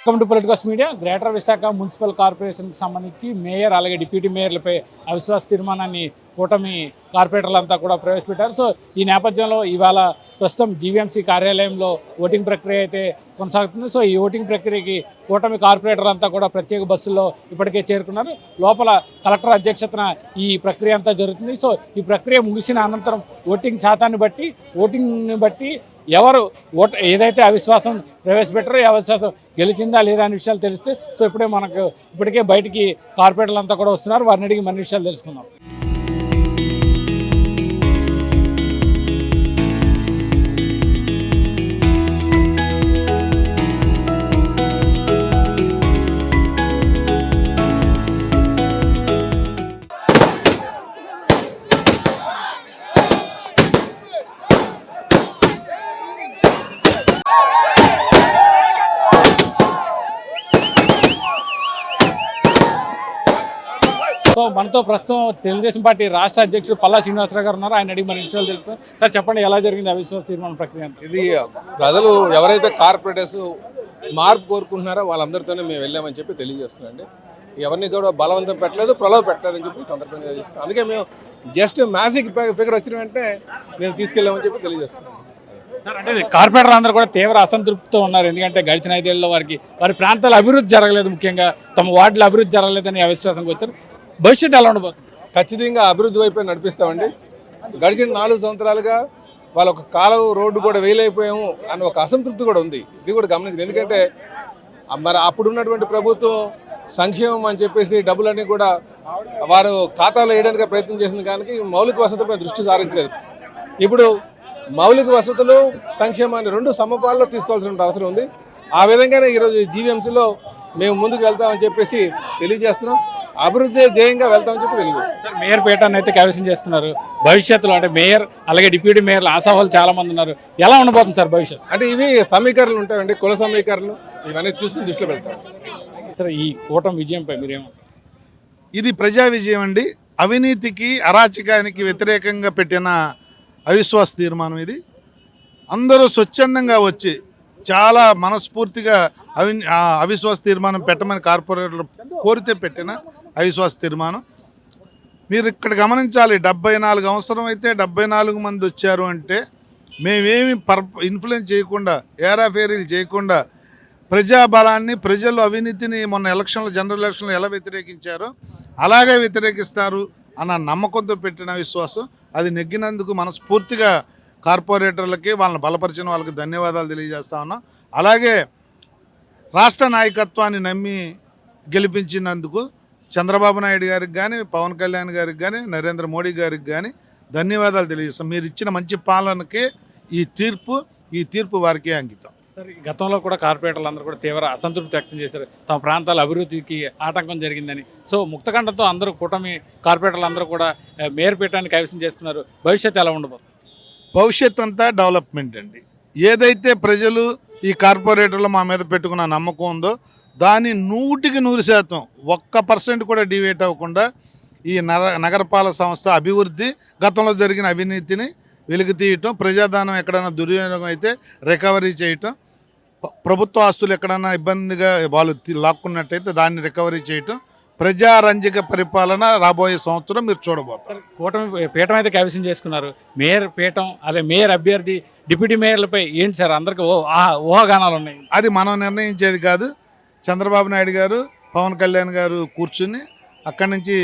Welcome to politicals media. Greater Visakha municipal కార్పొరేషన్కి సంబంధించి mayor అలాగే డిప్యూటీ మేయర్లపై అవిశ్వాస తీర్మానాన్ని కూటమి కార్పొరేటర్లంతా కూడా ప్రవేశపెట్టారు. సో ఈ నేపథ్యంలో ఇవాళ ప్రస్తుతం జీవీఎంసీ కార్యాలయంలో ఓటింగ్ ప్రక్రియ అయితే కొనసాగుతుంది. సో ఈ ఓటింగ్ ప్రక్రియకి కూటమి కార్పొరేటర్లంతా కూడా ప్రత్యేక బస్సుల్లో ఇప్పటికే చేరుకున్నారు. లోపల కలెక్టర్ అధ్యక్షతన ఈ ప్రక్రియ అంతా జరుగుతుంది. సో ఈ ప్రక్రియ ముగిసిన అనంతరం ఓటింగ్ శాతాన్ని బట్టి ఓటింగ్ని బట్టి ఎవరు ఏదైతే అవిశ్వాసం ప్రవేశపెట్టారో ఈ అవిశ్వాసం గెలిచిందా లేదా అనే విషయాలు తెలిస్తే సో ఇప్పటికే బయటికి కార్పొరేటర్లు అంతా కూడా వస్తున్నారు. వారిని అడిగి మరిన్ని విషయాలు తెలుసుకుందాం. సో మనతో ప్రస్తుతం తెలుగుదేశం పార్టీ రాష్ట్ర అధ్యక్షుడు పల్లా శ్రీనివాసరావు గారు ఉన్నారు. ఆయన అడిగి మన విషయాలు తెలుస్తారు. సార్ చెప్పండి, ఎలా జరిగింది అవిశ్వాస తీర్మానం ప్రక్రియ? ఇది ప్రజలు ఎవరైతే కార్పొరేటర్స్ మార్పు కోరుకుంటున్నారో వాళ్ళందరితోనే మేము వెళ్ళామని చెప్పి తెలియజేస్తున్నాండి. ఎవరిని కూడా బలవంతం పెట్టలేదు, ప్రలోభ పెట్టలేదని చెప్పి సందర్భంగా చేస్తాం. అందుకే మేము జస్ట్ మ్యాజిక్ ఫిగర్ వచ్చిన వెంటనే మేము తీసుకెళ్ళామని చెప్పి తెలియజేస్తున్నాం. సార్ అంటే కార్పొరేటర్లు అందరూ కూడా తీవ్ర అసంతృప్తితో ఉన్నారు. ఎందుకంటే గడిచిన 5 ఏళ్ళలో వారి ప్రాంతాల అభివృద్ధి జరగలేదు, ముఖ్యంగా తమ వార్డుల అభివృద్ధి జరగలేదని అవిశ్వాసంకి వచ్చారు. భవిష్యత్తు ఎలా ఉండబోతుంది? ఖచ్చితంగా అభివృద్ధి వైపే నడిపిస్తామండి. గడిచిన 4 సంవత్సరాలుగా వాళ్ళ ఒక కాలువ రోడ్డు కూడా వేయలేకపోయాము అని ఒక అసంతృప్తి కూడా ఉంది. ఇది కూడా గమనించాలి. ఎందుకంటే మరి అప్పుడున్నటువంటి ప్రభుత్వం సంక్షేమం అని చెప్పేసి డబ్బులన్నీ కూడా వారు ఖాతాలో వేయడానికి ప్రయత్నం చేసిన కానీ మౌలిక వసతులపై దృష్టి సారించలేదు. ఇప్పుడు మౌలిక వసతులు సంక్షేమాన్ని 2 సమపాల్లో తీసుకోవాల్సిన అవసరం ఉంది. ఆ విధంగానే ఈరోజు జీవీఎంసీలో మేము ముందుకు వెళ్తామని చెప్పేసి తెలియజేస్తున్నాం. అభివృద్ధి జయంగా వెళ్తామని చెప్పి తెలియజేస్తాం. మేయర్ పీఠాన్ని అయితే కైవసం చేసుకున్నారు. భవిష్యత్తులో అంటే మేయర్ అలాగే డిప్యూటీ మేయర్లు ఆశావాళ్ళు చాలా మంది ఉన్నారు. ఎలా ఉండబోతుంది సార్ భవిష్యత్తు? అంటే ఇవి సమీకరణలు ఉంటాయండి, కుల సమీకరణలు, ఇవన్నీ చూసుకుని దృష్టిలో పెడతాం. సార్ ఈ కూటమి విజయంపై మీరేమో? ఇది ప్రజా విజయం అండి. అవినీతికి అరాచకానికి వ్యతిరేకంగా పెట్టిన అవిశ్వాస తీర్మానం ఇది. అందరూ స్వచ్ఛందంగా వచ్చి చాలా మనస్ఫూర్తిగా అవిశ్వాస తీర్మానం పెట్టమని కార్పొరేటర్లు కోరితే పెట్టిన అవిశ్వాస తీర్మానం. మీరు ఇక్కడ గమనించాలి, 74 అవసరం అయితే 74 మంది వచ్చారు అంటే మేమేమి ఇన్ఫ్లుయెన్స్ చేయకుండా, ఏరాఫేరీలు చేయకుండా ప్రజాబలాన్ని, ప్రజలు అవినీతిని మొన్న జనరల్ ఎలక్షన్లో ఎలా వ్యతిరేకించారో అలాగే వ్యతిరేకిస్తారు అన్న నమ్మకంతో పెట్టిన విశ్వాసం. అది నెగ్గినందుకు మనస్ఫూర్తిగా కార్పొరేటర్లకి, వాళ్ళని బలపరిచిన వాళ్ళకి ధన్యవాదాలు తెలియజేస్తా ఉన్నాం. అలాగే రాష్ట్ర నాయకత్వాన్ని నమ్మి గెలిపించినందుకు చంద్రబాబు నాయుడు గారికి కానీ, పవన్ కళ్యాణ్ గారికి కానీ, నరేంద్ర మోడీ గారికి కానీ ధన్యవాదాలు తెలియజేస్తాం. మీరు ఇచ్చిన మంచి పాలనకే ఈ తీర్పు వారికే అంకితం. గతంలో కూడా కార్పొరేటర్లు అందరూ కూడా తీవ్ర అసంతృప్తి వ్యక్తం చేశారు. తమ ప్రాంతాల అభివృద్ధికి ఆటంకం జరిగిందని. సో ముక్తకంఠంతో అందరూ కూటమి కార్పొరేటర్లు అందరూ కూడా మేయర్ పీఠాన్ని కైవసం చేసుకున్నారు. భవిష్యత్తు ఎలా ఉండబోతుంది? భవిష్యత్ అంతా డెవలప్మెంట్ అండి. ఏదైతే ప్రజలు ఈ కార్పొరేటర్లు మా మీద పెట్టుకున్న నమ్మకం ఉందో దాని 100కి 100% 1% కూడా డివేట్ అవ్వకుండా ఈ నగరపాలక సంస్థ అభివృద్ధి, గతంలో జరిగిన అవినీతిని వెలికి తీయటం, ప్రజాధనం ఎక్కడైనా దుర్వినియోగం అయితే రికవరీ చేయటం, ప్రభుత్వ ఆస్తులు ఎక్కడైనా ఇబ్బందిగా వాళ్ళు లాక్కున్నట్టయితే దాన్ని రికవరీ చేయటం, ప్రజారంజక పరిపాలన రాబోయే సంవత్సరం మీరు చూడబోతారు. కూటమి పీఠం అయితే కైవసం చేసుకున్నారు. మేయర్ పీఠం అదే మేయర్ అభ్యర్థి, డిప్యూటీ మేయర్లపై ఏంటి సార్ అందరికీ ఊహాగానాలు ఉన్నాయి? అది మనం నిర్ణయించేది కాదు. చంద్రబాబు నాయుడు గారు, పవన్ కళ్యాణ్ గారు కూర్చుని అక్కడి నుంచి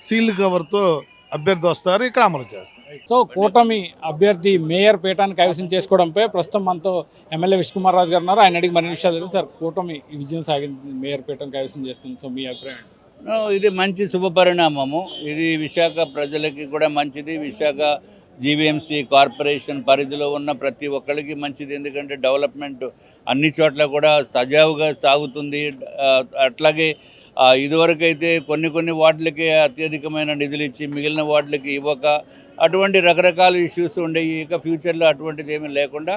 సీల్ కవర్తో అభ్యర్థి వస్తారు, ఇక్కడ అమలు చేస్తారు. సో కూటమి అభ్యర్థి మేయర్ పీఠాన్ని కైవసం చేసుకోవడంపై ప్రస్తుతం మనతో ఎమ్మెల్యే విష్ణుకుమార్ రాజు గారు ఉన్నారు. ఆయన అడిగి మరిన్ని విషయాలు సార్ కూటమి విజయం సాగింది, మేయర్ పీఠం కైవసం చేసుకుంది. సో మీ అభిప్రాయం? ఇది మంచి శుభపరిణామము. ఇది విశాఖ ప్రజలకి కూడా మంచిది. విశాఖ జీవీఎంసీ కార్పొరేషన్ పరిధిలో ఉన్న ప్రతి ఒక్కరికి మంచిది. ఎందుకంటే డెవలప్మెంట్ అన్ని చోట్ల కూడా సజావుగా సాగుతుంది. అట్లాగే ఇదివరకైతే కొన్ని వార్డులకే అత్యధికమైన నిధులు ఇచ్చి మిగిలిన వార్డులకి ఇవ్వక అటువంటి రకరకాల ఇష్యూస్ ఉండేవి. ఇక ఫ్యూచర్లో అటువంటిది ఏమీ లేకుండా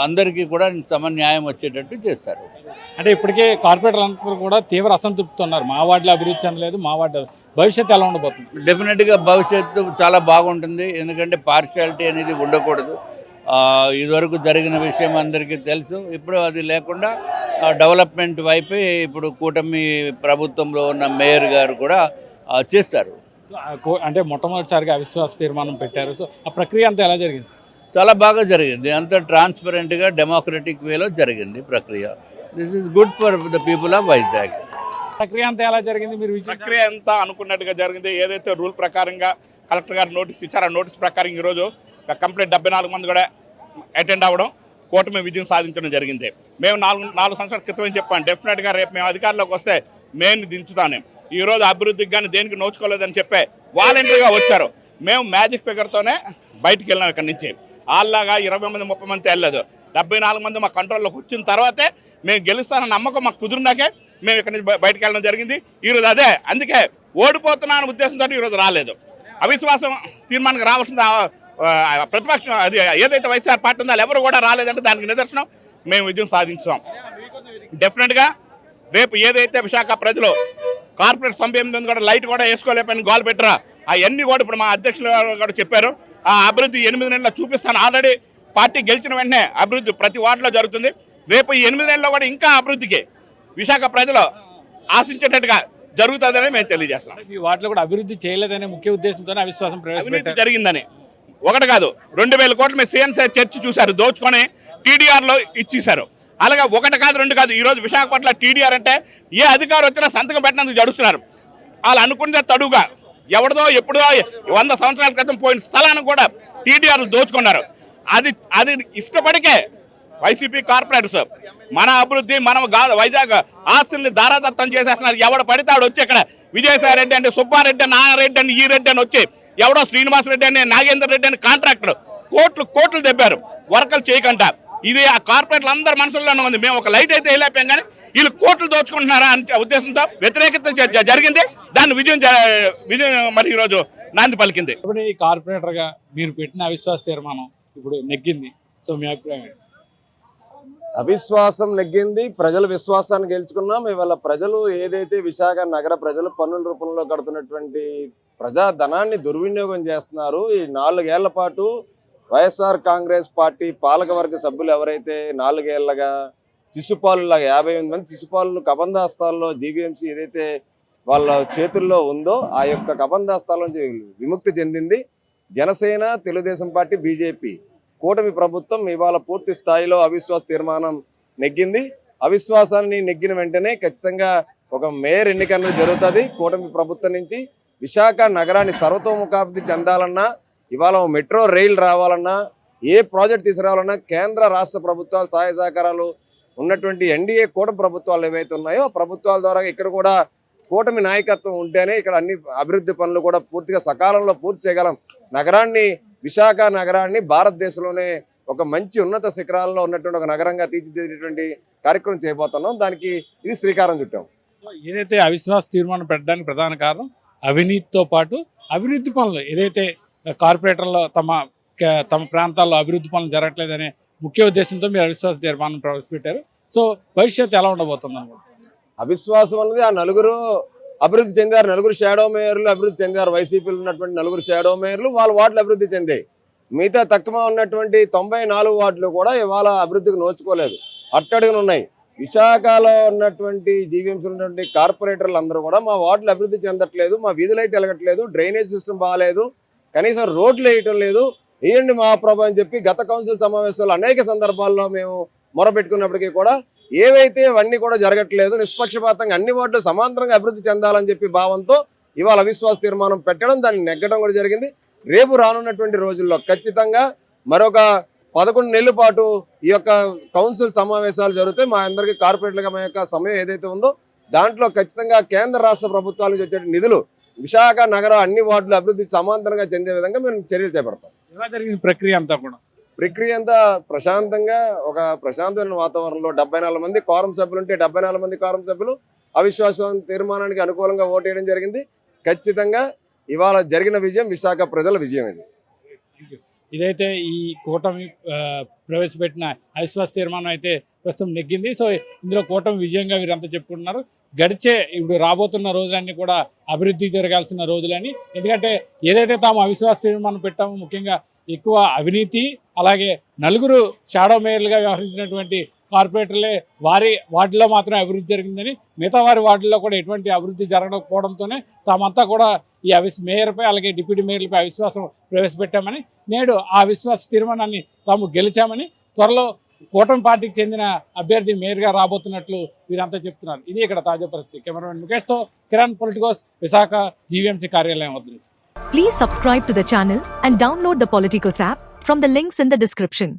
అందరికీ కూడా సమన్యాయం వచ్చేటట్టు చేస్తారు. అంటే ఇప్పటికే కార్పొరేటర్లు అందరూ కూడా తీవ్ర అసంతృప్తి ఉన్నారు. మా వార్డులో అభివృద్ధి చెందలేదు, మా వార్డు భవిష్యత్తు ఎలా ఉండబోతుంది? డెఫినెట్గా భవిష్యత్తు చాలా బాగుంటుంది. ఎందుకంటే పార్షియాలిటీ అనేది ఉండకూడదు. ఇదివరకు జరిగిన విషయం అందరికీ తెలుసు. ఇప్పుడు అది లేకుండా డెవలప్మెంట్ వైపే ఇప్పుడు కూటమి ప్రభుత్వంలో ఉన్న మేయర్ గారు కూడా చేస్తారు. అంటే మొట్టమొదటిసారిగా అవిశ్వాస తీర్మానం పెట్టారు. సో ఆ ప్రక్రియ అంతా ఎలా జరిగింది? చాలా బాగా జరిగింది. అంత ట్రాన్స్పరెంట్గా డెమోక్రటిక్ వేలో జరిగింది ప్రక్రియ. This is good for the people of Vizag. ప్రక్రియ అంతా ఎలా జరిగింది? మీరు ప్రక్రియ అంతా అనుకున్నట్టుగా జరిగింది. ఏదైతే రూల్ ప్రకారంగా కలెక్టర్ గారు నోటీస్ ఇచ్చారో ఆ నోటీస్ ప్రకారం ఈరోజు కంప్లీట్ 74 మంది కూడా అటెండ్ అవ్వడం, కూటమి విజయం సాధించడం జరిగింది. మేము నాలుగు సంవత్సరాల క్రితం చెప్పాను, డెఫినెట్గా రేపు మేము అధికారంలోకి వస్తే మేము దించుతాను. ఈరోజు అభివృద్ధికి కానీ దేనికి నోచుకోలేదని చెప్పే వాలంటీర్గా వచ్చారు. మేము మ్యాజిక్ ఫిగర్తోనే బయటికి వెళ్ళాం ఇక్కడి నుంచి. వాళ్ళలాగా 20 మంది 30 మంది వెళ్ళలేదు. 74 మంది మా కంట్రోల్లోకి వచ్చిన తర్వాతే మేము గెలుస్తానన్న నమ్మకం మాకు కుదిరినాకే మేము ఇక్కడి నుంచి బయటకు వెళ్ళడం జరిగింది. ఈరోజు అదే, అందుకే ఓడిపోతున్నాను ఉద్దేశంతో ఈరోజు రాలేదు. అవిశ్వాసం తీర్మానానికి రావాల్సిన ప్రతిపక్షం అది ఏదైతే వైఎస్ఆర్ పార్టీ ఉందో ఎవరు కూడా రాలేదంటే దానికి నిదర్శనం మేము విజయం సాధించాం. డెఫినెట్గా రేపు ఏదైతే విశాఖ ప్రజలు కార్పొరేట్ 98 కూడా లైట్ కూడా వేసుకోలేకపోయిన గోల్ పెట్టరా అవన్నీ కూడా ఇప్పుడు మా అధ్యక్షులు కూడా చెప్పారు. ఆ అభివృద్ధి 8 నెలల్లో చూపిస్తాను. ఆల్రెడీ పార్టీ గెలిచిన వెంటనే అభివృద్ధి ప్రతి వార్డులో జరుగుతుంది. రేపు ఈ 8 నెలల్లో కూడా ఇంకా అభివృద్ధికి విశాఖ ప్రజలు ఆశించేటట్టుగా జరుగుతుందని మేము తెలియజేస్తాం. ఈ వాటిలో కూడా అభివృద్ధి చేయలేదనే ముఖ్య ఉద్దేశంతోనే అవిశ్వాసం ప్రవేశపెట్టారు. జరిగిందని ఒకటి కాదు 2000 కోట్లు మీరు సిఎన్సీ చర్చ చూశారు, దోచుకొని టీడీఆర్లో ఇచ్చేశారు. అలాగే ఒకటి కాదు 2 కాదు, ఈరోజు విశాఖపట్నంలో టీడీఆర్ అంటే ఏ అధికారం వచ్చినా సంతకం పెట్టినందుకు జడుస్తున్నారు. వాళ్ళు అనుకున్నదే తడుగా ఎవరిదో ఎప్పుడో 100 సంవత్సరాల క్రితం పోయిన స్థలాన్ని కూడా టీడీఆర్లు దోచుకున్నారు. అది ఇష్టపడికే వైసీపీ కార్పొరేటర్స్ మన అభివృద్ధి మనం వైజాగ్ ఆస్తుల్ని దారాదత్తం చేసేస్తున్నారు. ఎవడు పడితాడు వచ్చి ఇక్కడ విజయసాయి రెడ్డి అంటే సుబ్బారెడ్డి అని, నారారెడ్డి అని, ఈ రెడ్డి అని వచ్చి ఎవడో శ్రీనివాస్ రెడ్డి అని, నాగేందర్ రెడ్డి అని కాంట్రాక్టర్ కోట్లు దెబ్బారు వర్కలు చేయకుండా. ఇది ఆ కార్పొరేట్లు అందరి మనసుల్లోనే ఉంది. మేము ఒక లైట్ అయితే వెళ్ళిపోయాం కానీ వీళ్ళు కోట్లు దోచుకుంటున్నారా అనే ఉద్దేశంతో వ్యతిరేకత జరిగింది. దాన్ని విజయం మరి ఈరోజు నాంది పలికింది. ఇప్పుడు ఈ కార్పొరేటర్గా మీరు పెట్టిన అవిశ్వాస తీర్మానం ఇప్పుడు నెగ్గింది. సో మీ అభిప్రాయం ఏంటి? అవిశ్వాసం నెగ్గింది, ప్రజల విశ్వాసాన్ని గెలుచుకున్నాం. ఇవాళ ప్రజలు ఏదైతే విశాఖ నగర ప్రజలు పన్నుల రూపంలో కడుతున్నటువంటి ప్రజాధనాన్ని దుర్వినియోగం చేస్తున్నారు. ఈ 4 ఏళ్ల పాటు వైఎస్ఆర్ కాంగ్రెస్ పార్టీ పాలకవర్గ సభ్యులు ఎవరైతే 4 ఏళ్లగా శిశుపాలులాగా 58 మంది శిశుపాలు కబంధాస్తాల్లో జీవీఎంసీ ఏదైతే వాళ్ళ చేతుల్లో ఉందో ఆ యొక్క కబంధాస్తాల నుంచి విముక్తి చెందింది. జనసేన, తెలుగుదేశం పార్టీ, బీజేపీ కూటమి ప్రభుత్వం ఇవాళ పూర్తి స్థాయిలో అవిశ్వాస తీర్మానం నెగ్గింది. అవిశ్వాసాన్ని నెగ్గిన వెంటనే ఖచ్చితంగా ఒక మేయర్ ఎన్నిక అనేది జరుగుతుంది. కూటమి ప్రభుత్వం నుంచి విశాఖ నగరాన్ని సర్వతోముఖాభివృద్ధి చెందాలన్నా, ఇవాళ మెట్రో రైలు రావాలన్నా, ఏ ప్రాజెక్ట్ తీసుకురావాలన్నా కేంద్ర రాష్ట్ర ప్రభుత్వాలు సహాయ సహకారాలు ఉన్నటువంటి ఎన్డీఏ కూటమి ప్రభుత్వాలు ఏవైతే ఉన్నాయో ప్రభుత్వాల ద్వారా ఇక్కడ కూడా కూటమి నాయకత్వం ఉంటేనే ఇక్కడ అన్ని అభివృద్ధి పనులు కూడా పూర్తిగా సకాలంలో పూర్తి చేయగలం. నగరాన్ని, విశాఖ నగరాన్ని భారతదేశంలోనే ఒక మంచి ఉన్నత శిఖరాల్లో ఉన్నటువంటి ఒక నగరంగా తీర్చిదిద్దేటువంటి కార్యక్రమం చేయబోతున్నాం. దానికి ఇది శ్రీకారం చుట్టాం. ఏదైతే అవిశ్వాస తీర్మానం పెట్టడానికి ప్రధాన కారణం అవినీతితో పాటు అభివృద్ధి పనులు, ఏదైతే కార్పొరేటర్లు తమ ప్రాంతాల్లో అభివృద్ధి పనులు జరగట్లేదనే ముఖ్య ఉద్దేశంతో మీరు అవిశ్వాస తీర్మానం ప్రవేశపెట్టారు. సో భవిష్యత్తు ఎలా ఉండబోతుంది అనుకుంటున్నారు? అవిశ్వాసం అన్నది ఆ నలుగురు అభివృద్ధి చెందారు. 4 షాడో మేయర్లు అభివృద్ధి చెందారు. వైసీపీలో ఉన్నటువంటి 4 షాడో మేయర్లు వాళ్ళ వార్డులు అభివృద్ధి చెందాయి. మిగతా తక్కువ ఉన్నటువంటి 94 వార్డులు కూడా ఇవాళ అభివృద్ధికి నోచుకోలేదు, అట్టడుగున ఉన్నాయి. విశాఖలో ఉన్నటువంటి జీవీఎంసీ ఉన్నటువంటి కార్పొరేటర్లు అందరూ కూడా మా వార్డులు అభివృద్ధి చెందట్లేదు, మా వీధి లైట్ వెలగట్లేదు, డ్రైనేజ్ సిస్టమ్ బాగాలేదు, కనీసం రోడ్లు వేయటం లేదు, వేయండి మహాప్రభు అని చెప్పి గత కౌన్సిల్ సమావేశాల్లో అనేక సందర్భాల్లో మేము మొరపెట్టుకున్నప్పటికీ కూడా ఏవైతే అవన్నీ కూడా జరగట్లేదు. నిష్పక్షపాతంగా అన్ని వార్డులు సమాంతరంగా అభివృద్ధి చెందాలని చెప్పి భావంతో ఇవాళ అవిశ్వాస తీర్మానం పెట్టడం, దాన్ని నెగ్గడం కూడా జరిగింది. రేపు రానున్నటువంటి రోజుల్లో ఖచ్చితంగా మరొక 11 నెలల పాటు ఈ యొక్క కౌన్సిల్ సమావేశాలు జరిగితే మా అందరికీ కార్పొరేట్లుగా మా యొక్క సమయం ఏదైతే ఉందో దాంట్లో ఖచ్చితంగా కేంద్ర రాష్ట్ర ప్రభుత్వాల నుంచి వచ్చే నిధులు విశాఖ నగర అన్ని వార్డులు అభివృద్ధి సమాంతరంగా చెందే విధంగా మేము చర్యలు చేపడతాం. ఎలా జరిగింది ప్రక్రియ అంతా కూడా? ప్రక్రియ అంతా ప్రశాంతంగా ఒక ప్రశాంతమైన వాతావరణంలో 74 మంది కోరం సభ్యులు ఉంటే 74 మంది కోరం సభ్యులు అవిశ్వాసం తీర్మానానికి అనుకూలంగా ఓటు వేయడం జరిగింది. ఖచ్చితంగా ఇవాళ జరిగిన విజయం విశాఖ ప్రజల విజయం ఇది. ఇదైతే ఈ కూటమి ప్రవేశపెట్టిన అవిశ్వాస తీర్మానం అయితే ప్రస్తుతం నెగ్గింది. సో ఇందులో కూటమి విజయంగా వీరంతా చెప్పుకుంటున్నారు. ఇప్పుడు రాబోతున్న రోజులన్నీ కూడా అభివృద్ధి జరగాల్సిన రోజులని, ఎందుకంటే ఏదైతే తాము అవిశ్వాస తీర్మానం పెట్టామో ముఖ్యంగా ఎక్కువ అవినీతి, అలాగే 4 షాడో మేయర్లుగా వ్యవహరించినటువంటి కార్పొరేటర్లే వారి వార్డులో మాత్రమే అభివృద్ధి జరిగిందని, మిగతా వారి వార్డుల్లో కూడా ఎటువంటి అభివృద్ధి జరగకపోవడంతోనే తామంతా కూడా ఈ మేయర్పై అలాగే డిప్యూటీ మేయర్లపై అవిశ్వాసం ప్రవేశపెట్టామని, నేడు ఆ అవిశ్వాస తీర్మానాన్ని తాము గెలిచామని, త్వరలో కూటమి పార్టీకి చెందిన అభ్యర్థి మేయర్గా రాబోతున్నట్లు వీరంతా చెప్తున్నారు. ఇది ఇక్కడ తాజా పరిస్థితి. కెమెరామెన్ ముఖేష్తో కిరణ్, పొలిటికోస్, విశాఖ జీవీఎంసీ కార్యాలయం వద్ద నుంచి. Please subscribe to the channel and download the Politicos app from the links in the description.